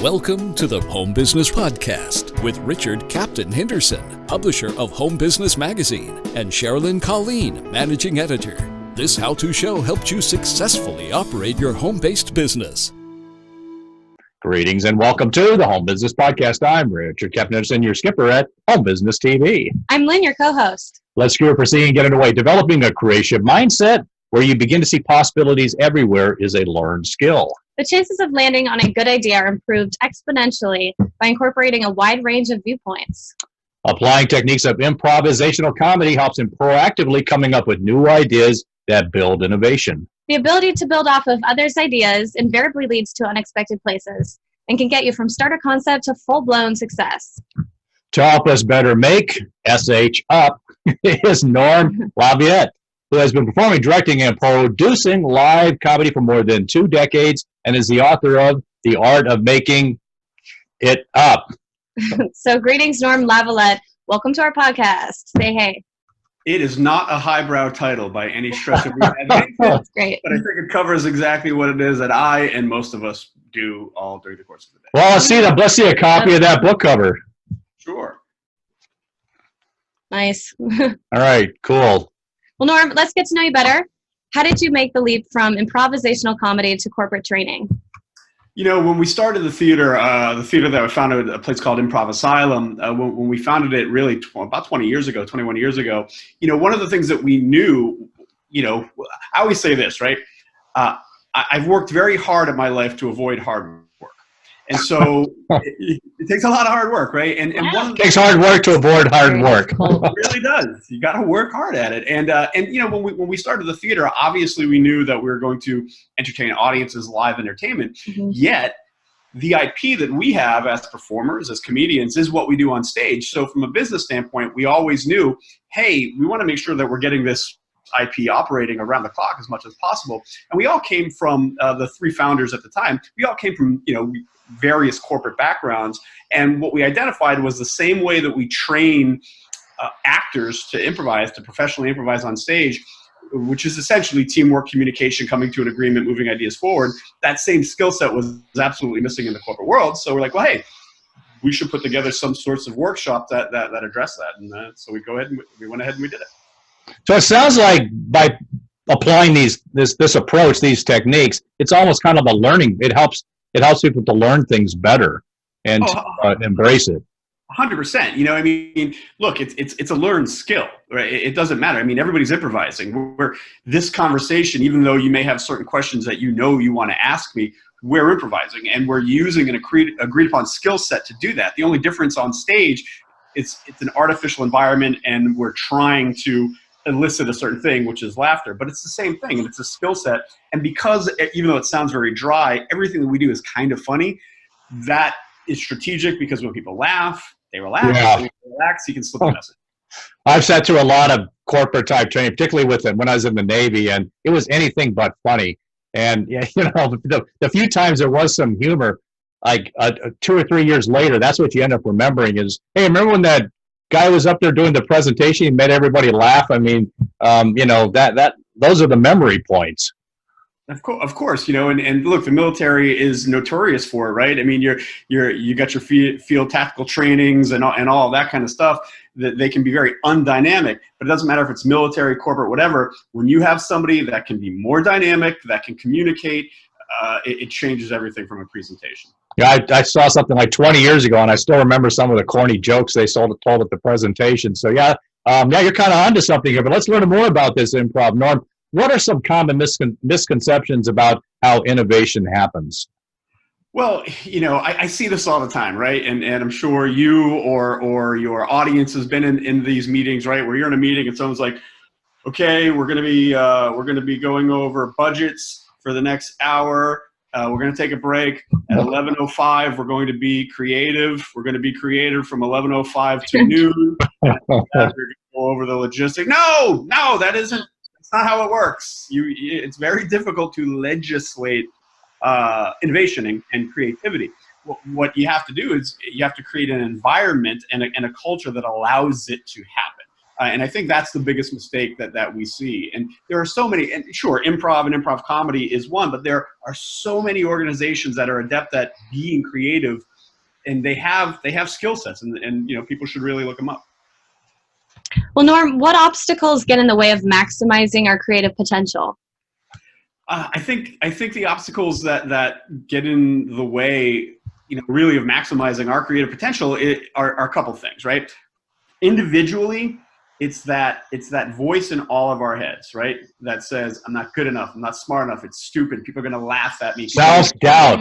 Welcome to the Home Business Podcast with Richard Captain Henderson, publisher of Home Business Magazine, and Sherilyn Colleen, managing editor. This how-to show helps you successfully operate your home-based business. Greetings and welcome to the Home Business Podcast. I'm Richard Captain Henderson, your skipper at Home Business TV. I'm Lynn, your co-host. Let's go proceed and get underway. Developing a creative mindset where you begin to see possibilities everywhere is a learned skill. The chances of landing on a good idea are improved exponentially by incorporating a wide range of viewpoints. Applying techniques of improvisational comedy helps in proactively coming up with new ideas that build innovation. The ability to build off of others' ideas invariably leads to unexpected places and can get you from starter concept to full-blown success. To help us better make SH up is Norm Laviette, who has been performing, directing, and producing live comedy for more than 2 decades and is the author of The Art of Making It Up. So greetings, Norm Laviette. Welcome to our podcast. Say hey. It is not a highbrow title by any stretch of the imagination. That's great. But I think it covers exactly what it is that I and most of us do all during the course of the day. Well, let's see a copy of that book cover. Sure. Nice. All right, cool. Well, Norm, let's get to know you better. How did you make the leap from improvisational comedy to corporate training? You know, when we started the theater that I founded, a place called Improv Asylum, when we founded it really about 21 years ago, you know, one of the things that we knew, you know, I always say this, right? I've worked very hard in my life to avoid hard work. And so it takes a lot of hard work, right? And one of the takes hard work to avoid hard work. It really does. You got to work hard at it. And you know, when we started the theater, obviously we knew that we were going to entertain audiences, live entertainment. Mm-hmm. Yet the IP that we have as performers, as comedians, is what we do on stage. So from a business standpoint, we always knew, hey, we want to make sure that we're getting this IP operating around the clock as much as possible. And we all came from the 3 founders at the time. We all came from, you know, various corporate backgrounds. And what we identified was the same way that we train actors to improvise, to professionally improvise on stage, which is essentially teamwork, communication, coming to an agreement, moving ideas forward. That same skill set was absolutely missing in the corporate world. So we're like, well, hey, we should put together some sorts of workshop that address that. And so we went ahead and we did it. So it sounds like by applying this approach, these techniques, it's almost kind of a learning. It helps people to learn things better and embrace it. 100%. You know, I mean, look, it's a learned skill, right? It doesn't matter. I mean, everybody's improvising. This conversation, even though you may have certain questions that you want to ask me, we're improvising and we're using an agreed upon skill set to do that. The only difference on stage, it's an artificial environment and we're trying to elicit a certain thing, which is laughter, but it's the same thing and it's a skill set. And because, even though it sounds very dry, everything that we do is kind of funny, that is strategic because when people laugh, they relax. Yeah. When they relax, you can slip a message. I've sat through a lot of corporate type training, particularly when I was in the Navy, and it was anything but funny. And you know, the few times there was some humor, like 2 or 3 years later, that's what you end up remembering is, hey, remember when that guy was up there doing the presentation, he made everybody laugh. I mean, you know, those are the memory points. Of course, you know, and look, the military is notorious for it, right? I mean, you got your field tactical trainings and all that kind of stuff. That they can be very undynamic, but it doesn't matter if it's military, corporate, whatever. When you have somebody that can be more dynamic, that can communicate, it changes everything from a presentation. Yeah, I saw something like 20 years ago, and I still remember some of the corny jokes they told at the presentation. So yeah, you're kind of onto something here. But let's learn more about this improv. Norm, what are some common misconceptions about how innovation happens? Well, you know, I see this all the time, right? And I'm sure you or your audience has been in these meetings, right? Where you're in a meeting and someone's like, okay, we're gonna be going over budgets for the next hour. We're going to take a break at 11:05. We're going to be creative. We're going to be creative from 11:05 to noon. We're going to go over the logistics. No, that's not how it works. It's very difficult to legislate innovation and creativity. What you have to do is you have to create an environment and a culture that allows it to happen. And I think that's the biggest mistake that we see. And there are so many, and sure, improv and improv comedy is one, but there are so many organizations that are adept at being creative, and they have skill sets, and people should really look them up. Well, Norm, what obstacles get in the way of maximizing our creative potential? I think the obstacles that get in the way, really of maximizing our creative potential are a couple things, right? Individually, it's that voice in all of our heads, right? That says, I'm not good enough, I'm not smart enough, it's stupid, people are going to laugh at me. Self-doubt.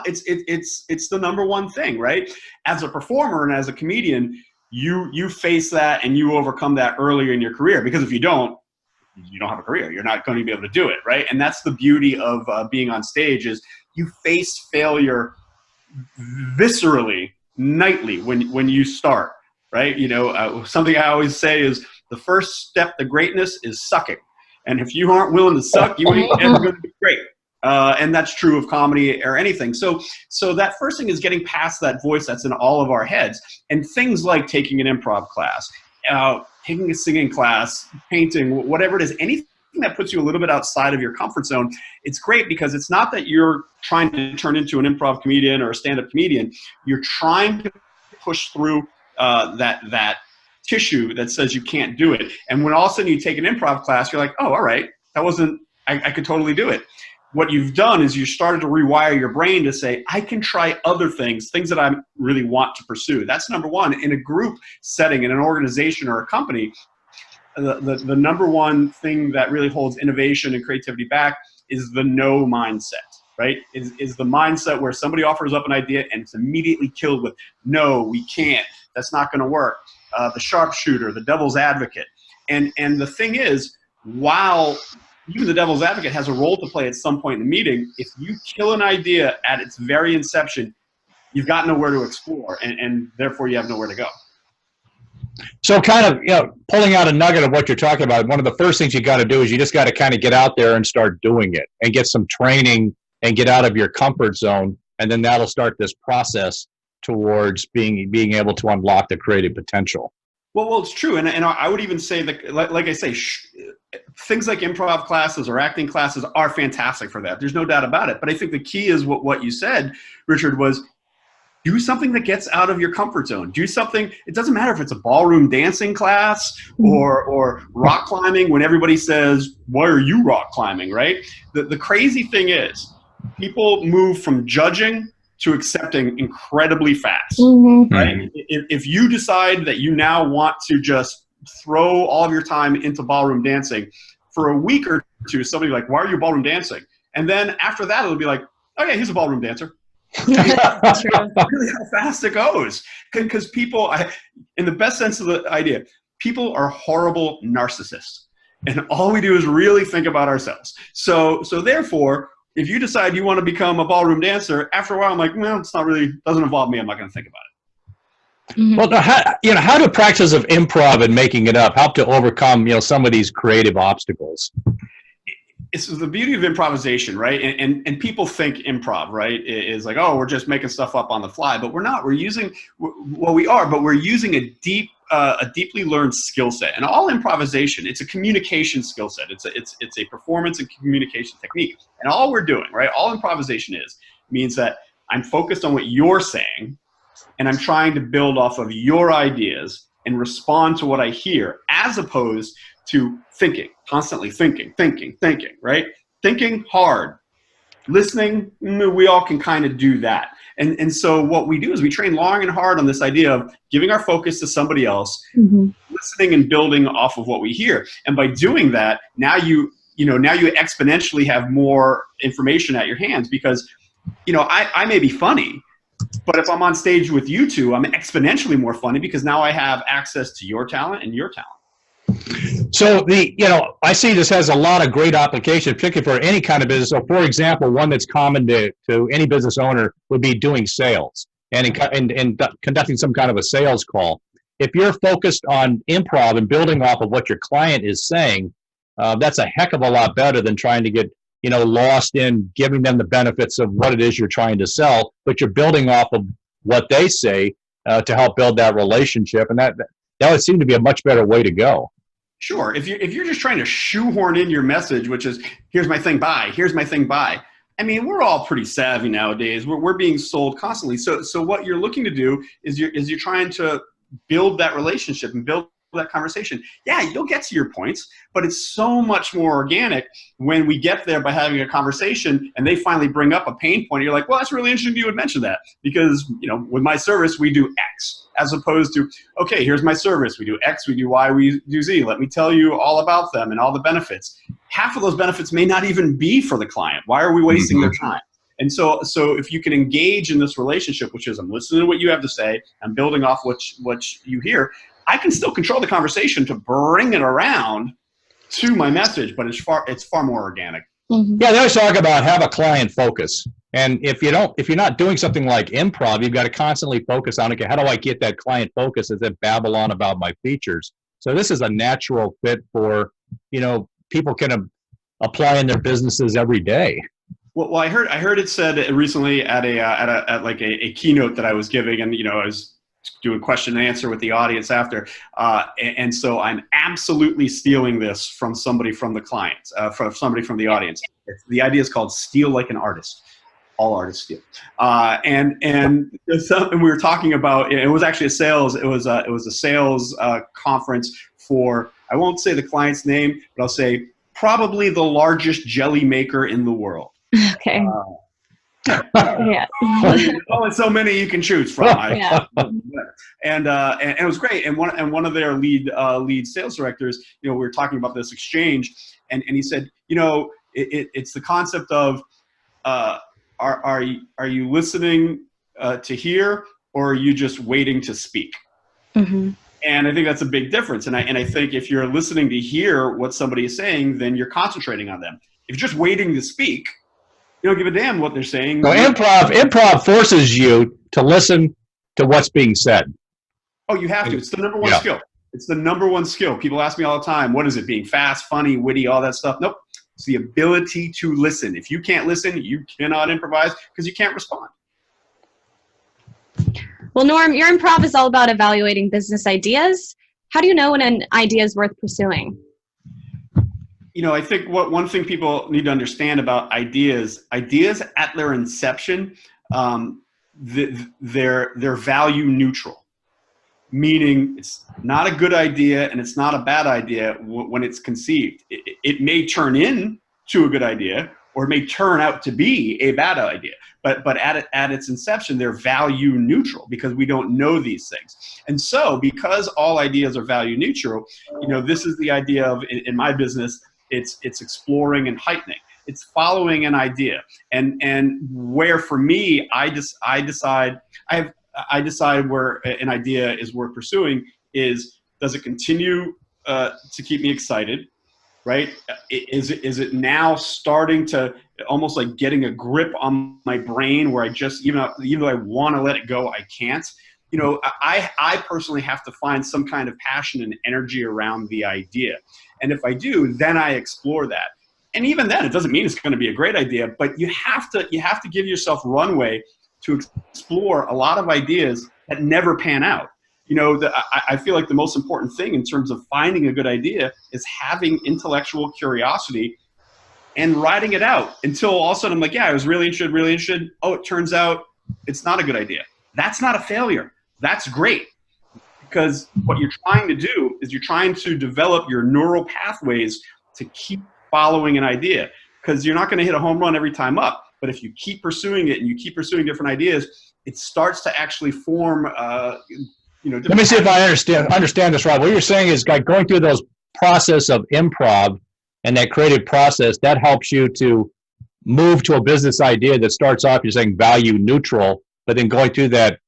It's the number one thing, right? As a performer and as a comedian, you face that and you overcome that earlier in your career, because if you don't have a career. You're not going to be able to do it, right? And that's the beauty of being on stage, is you face failure viscerally, nightly when you start, right? Something I always say is the first step to greatness is sucking. And if you aren't willing to suck, you ain't ever going to be great. And that's true of comedy or anything. So that first thing is getting past that voice that's in all of our heads. And things like taking an improv class, taking a singing class, painting, whatever it is, anything that puts you a little bit outside of your comfort zone, it's great, because it's not that you're trying to turn into an improv comedian or a stand-up comedian. You're trying to push through that tissue that says you can't do it. And when all of a sudden you take an improv class, you're like, oh, all right, I could totally do it. What you've done is you started to rewire your brain to say, I can try other things that I really want to pursue. That's number one. In a group setting, in an organization or a company, the number one thing that really holds innovation and creativity back is the no mindset, right? Is the mindset where somebody offers up an idea and it's immediately killed with, no, we can't, that's not going to work. The sharpshooter, the devil's advocate. And the thing is, while even the devil's advocate has a role to play at some point in the meeting, if you kill an idea at its very inception, you've got nowhere to explore, and therefore you have nowhere to go. So kind of, pulling out a nugget of what you're talking about, one of the first things you got to do is you just got to kind of get out there and start doing it and get some training and get out of your comfort zone. And then that'll start this process towards being able to unlock the creative potential. Well, it's true. And I would even say that, like I say, things like improv classes or acting classes are fantastic for that. There's no doubt about it. But I think the key is what you said, Richard, was do something that gets out of your comfort zone. Do something, it doesn't matter if it's a ballroom dancing class or rock climbing, when everybody says, why are you rock climbing, right? The crazy thing is, people move from judging to accepting incredibly fast, right? If you decide that you now want to just throw all of your time into ballroom dancing, for a week or two, somebody will be like, why are you ballroom dancing? And then after that, it'll be like, oh yeah, he's a ballroom dancer. That's really how fast it goes. Because people, in the best sense of the idea, people are horrible narcissists. And all we do is really think about ourselves. So therefore, if you decide you want to become a ballroom dancer, after a while, I'm like, no, it's not really, doesn't involve me. I'm not going to think about it. Well, how do practice of improv and making it up help to overcome, some of these creative obstacles? It's the beauty of improvisation, right? And people think improv, right, is like, oh, we're just making stuff up on the fly, but we're not. We're using, well, we are, but we're using a deeply learned skill set. And all improvisation, it's a communication skill set. It's a performance and communication technique. And all we're doing, right, all improvisation means that I'm focused on what you're saying, and I'm trying to build off of your ideas and respond to what I hear, as opposed to thinking, constantly thinking, right? Thinking hard. Listening, we all can kind of do that. And so what we do is we train long and hard on this idea of giving our focus to somebody else, listening and building off of what we hear. And by doing that, now you exponentially have more information at your hands, because, I may be funny, but if I'm on stage with you two, I'm exponentially more funny, because now I have access to your talent and your talent. So I see this has a lot of great application, particularly for any kind of business. So for example, one that's common to any business owner would be doing sales and conducting some kind of a sales call. If you're focused on improv and building off of what your client is saying, that's a heck of a lot better than trying to get, lost in giving them the benefits of what it is you're trying to sell, but you're building off of what they say. to help build that relationship. And that would seem to be a much better way to go. Sure. If you're just trying to shoehorn in your message, which is, here's my thing, buy, here's my thing, buy. I mean, we're all pretty savvy nowadays. We're being sold constantly. So what you're looking to do is you're trying to build that relationship and build that conversation. Yeah, you'll get to your points, but it's so much more organic when we get there by having a conversation and they finally bring up a pain point. You're like, well, that's really interesting you would mention that, because, you know, with my service, we do X, as opposed to, okay, here's my service. We do X, we do Y, we do Z. Let me tell you all about them and all the benefits. Half of those benefits may not even be for the client. Why are we wasting their time? And so if you can engage in this relationship, which is, I'm listening to what you have to say, I'm building off what you hear, I can still control the conversation to bring it around to my message, but it's far more organic. Mm-hmm. Yeah, they always talk about have a client focus. And if you're not doing something like improv, you've got to constantly focus on, okay, how do I get that client focus as they babble on about my features? So this is a natural fit for, you know, people can apply in their businesses every day. Well, I heard it said recently at a keynote that I was giving, and, you know, I was doing question and answer with the audience after. And so I'm absolutely stealing this from somebody from the clients, from somebody from the audience. The idea is called steal like an artist. All artists steal. And we were talking about, it was actually it was a sales conference for, I won't say the client's name, but I'll say probably the largest jelly maker in the world. Okay. Yeah. Only so many you can choose from. Yeah. And it was great. And one of their lead sales directors, you know, we were talking about this exchange, and he said, you know, it's the concept of are you listening to hear, or are you just waiting to speak? Mm-hmm. And I think that's a big difference. And I think if you're listening to hear what somebody is saying, then you're concentrating on them. If you're just waiting to speak, you don't give a damn what they're saying. So improv forces you to listen to what's being said. Oh, you have to. It's the number one skill. It's the number one skill. People ask me all the time, what is it? Being fast, funny, witty, all that stuff? Nope. It's the ability to listen. If you can't listen, you cannot improvise because you can't respond. Well, Norm, your improv is all about evaluating business ideas. How do you know when an idea is worth pursuing? You know, I think one thing people need to understand about ideas at their inception, they're value neutral, meaning it's not a good idea and it's not a bad idea when it's conceived. It may turn into a good idea, or it may turn out to be a bad idea. But at its inception, they're value neutral because we don't know these things. And so because all ideas are value neutral, you know, this is the idea of, in my business, it's exploring and heightening. It's following an idea. And where for me, I decide where an idea is worth pursuing is, does it continue to keep me excited? Right? Is it now starting to almost like getting a grip on my brain where I just, even though I want to let it go, I can't? You know, I personally have to find some kind of passion and energy around the idea. And if I do, then I explore that. And even then, it doesn't mean it's going to be a great idea, but you have to give yourself runway to explore a lot of ideas that never pan out. You know, I feel like the most important thing in terms of finding a good idea is having intellectual curiosity and writing it out until all of a sudden I'm like, yeah, I was really interested. Oh, it turns out it's not a good idea. That's not a failure. That's great. Because what you're trying to do is you're trying to develop your neural pathways to keep following an idea. Because you're not going to hit a home run every time up. But if you keep pursuing it and you keep pursuing different ideas, it starts to actually form Let me see if I understand this right. What you're saying is, like, going through those process of improv and that creative process, that helps you to move to a business idea that starts off, you're saying, value neutral, but then going through that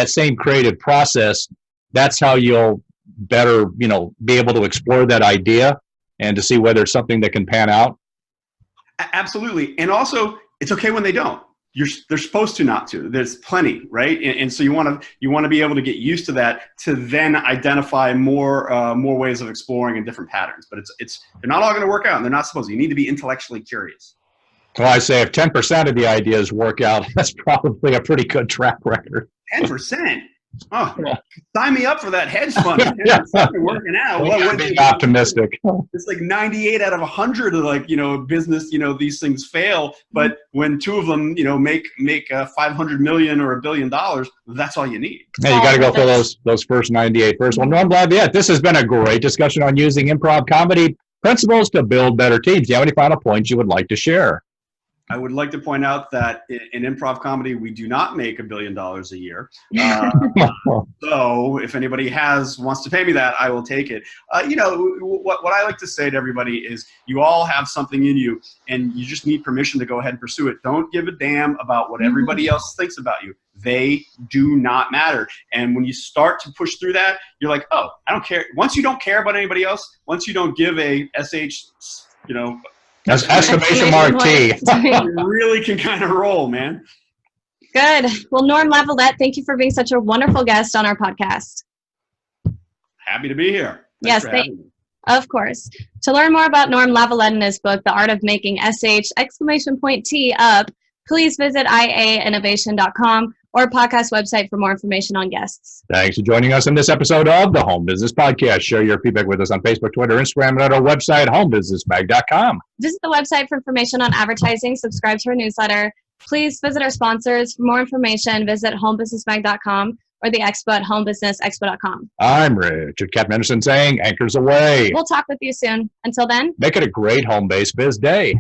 same creative process, that's how you'll better, be able to explore that idea and to see whether it's something that can pan out. Absolutely. And also, it's okay when they don't. They're supposed to not to. There's plenty, right? And so you want to be able to get used to that to then identify more ways of exploring and different patterns. But they're not all going to work out, and they're not supposed to. You need to be intellectually curious. Well, I say if 10% of the ideas work out, that's probably a pretty good track record. 10%? Oh, sign me up for that hedge fund. Yeah. It's not working out. We gotta be optimistic. It's like 98 out of 100 of like, business, these things fail. But when two of them, make 500 million or $1 billion, that's all you need. Yeah, you got to go through those first 98 first. Well, Norm Laviette, this has been a great discussion on using improv comedy principles to build better teams. Do you have any final points you would like to share? I would like to point out that in improv comedy, we do not make $1 billion a year. So if anybody wants to pay me that, I will take it. What I like to say to everybody is you all have something in you and you just need permission to go ahead and pursue it. Don't give a damn about what everybody else thinks about you. They do not matter. And when you start to push through that, you're like, oh, I don't care. Once you don't care about anybody else, once you don't give a SH, That's exclamation mark T. You really can kind of roll, man. Good. Well, Norm Laviette, thank you for being such a wonderful guest on our podcast. Happy to be here. Yes, of course. To learn more about Norm Laviette and his book, The Art of Making SH exclamation point T up, please visit iainnovation.com or podcast website for more information on guests. Thanks for joining us in this episode of the Home Business Podcast. Share your feedback with us on Facebook, Twitter, Instagram, and at our website, homebusinessmag.com. Visit the website for information on advertising, subscribe to our newsletter. Please visit our sponsors. For more information, visit homebusinessmag.com or the expo at homebusinessexpo.com. I'm Richard Captain Henderson saying, anchors away. We'll talk with you soon. Until then, make it a great home-based biz day.